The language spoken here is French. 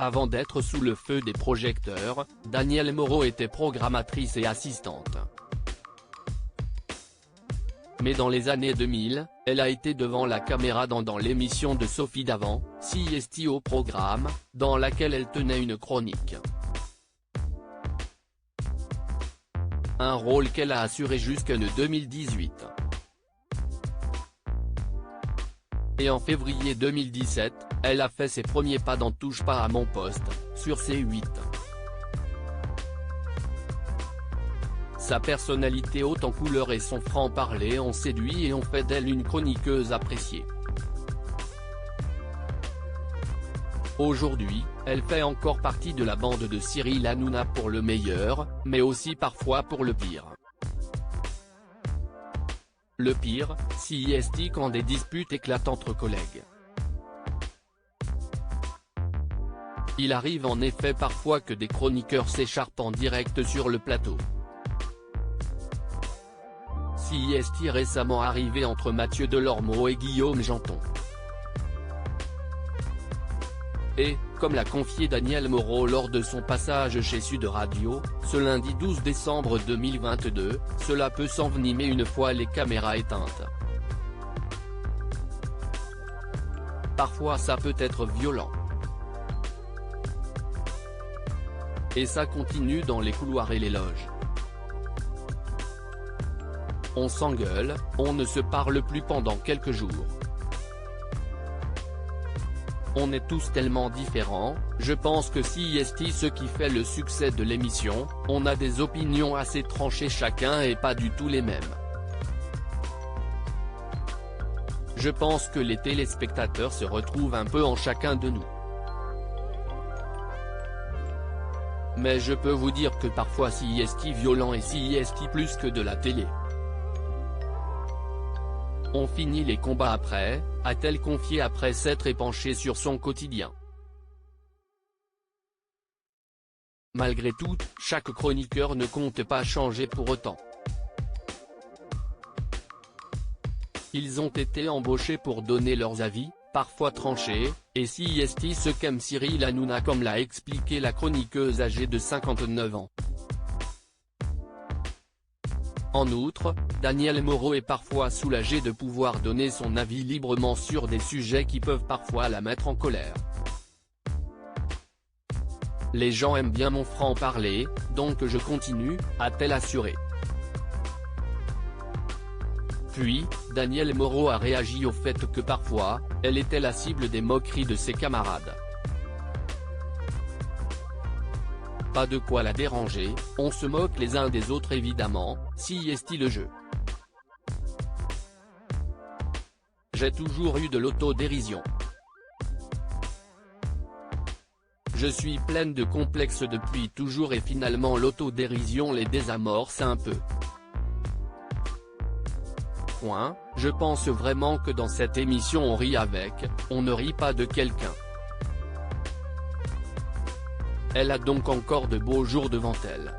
Avant d'être sous le feu des projecteurs, Danielle Moreau était programmatrice et assistante. Mais dans les années 2000, elle a été devant la caméra dans l'émission de Sophie Davant, CST au programme, dans laquelle elle tenait une chronique. Un rôle qu'elle a assuré jusqu'en 2018. Et en février 2017, elle a fait ses premiers pas dans Touche pas à mon poste, sur C8. Sa personnalité haute en couleur et son franc-parler ont séduit et ont fait d'elle une chroniqueuse appréciée. Aujourd'hui, elle fait encore partie de la bande de Cyril Hanouna pour le meilleur, mais aussi parfois pour le pire. Le pire, CST quand des disputes éclatent entre collègues. Il arrive en effet parfois que des chroniqueurs s'écharpent en direct sur le plateau. CST récemment arrivé entre Mathieu Delormeau et Guillaume Janton. Et, comme l'a confié Danielle Moreau lors de son passage chez Sud Radio, ce lundi 12 décembre 2022, cela peut s'envenimer une fois les caméras éteintes. Parfois ça peut être violent. Et ça continue dans les couloirs et les loges. On s'engueule, on ne se parle plus pendant quelques jours. On est tous tellement différents, je pense que CST ce qui fait le succès de l'émission, on a des opinions assez tranchées chacun et pas du tout les mêmes. Je pense que les téléspectateurs se retrouvent un peu en chacun de nous. Mais je peux vous dire que parfois CST violent et CST plus que de la télé. On finit les combats après, a-t-elle confié après s'être épanchée sur son quotidien. Malgré tout, chaque chroniqueur ne compte pas changer pour autant. Ils ont été embauchés pour donner leurs avis, parfois tranchés, et CST ce qu'aime Cyril Hanouna comme l'a expliqué la chroniqueuse âgée de 59 ans. En outre, Danielle Moreau est parfois soulagée de pouvoir donner son avis librement sur des sujets qui peuvent parfois la mettre en colère. Les gens aiment bien mon franc-parler, donc je continue, a-t-elle assuré. Puis, Danielle Moreau a réagi au fait que parfois, elle était la cible des moqueries de ses camarades. Pas de quoi la déranger, on se moque les uns des autres évidemment, CST le jeu. J'ai toujours eu de l'autodérision. Je suis pleine de complexes depuis toujours et finalement l'autodérision les désamorce un peu. Je pense vraiment que dans cette émission on rit avec, on ne rit pas de quelqu'un. Elle a donc encore de beaux jours devant elle.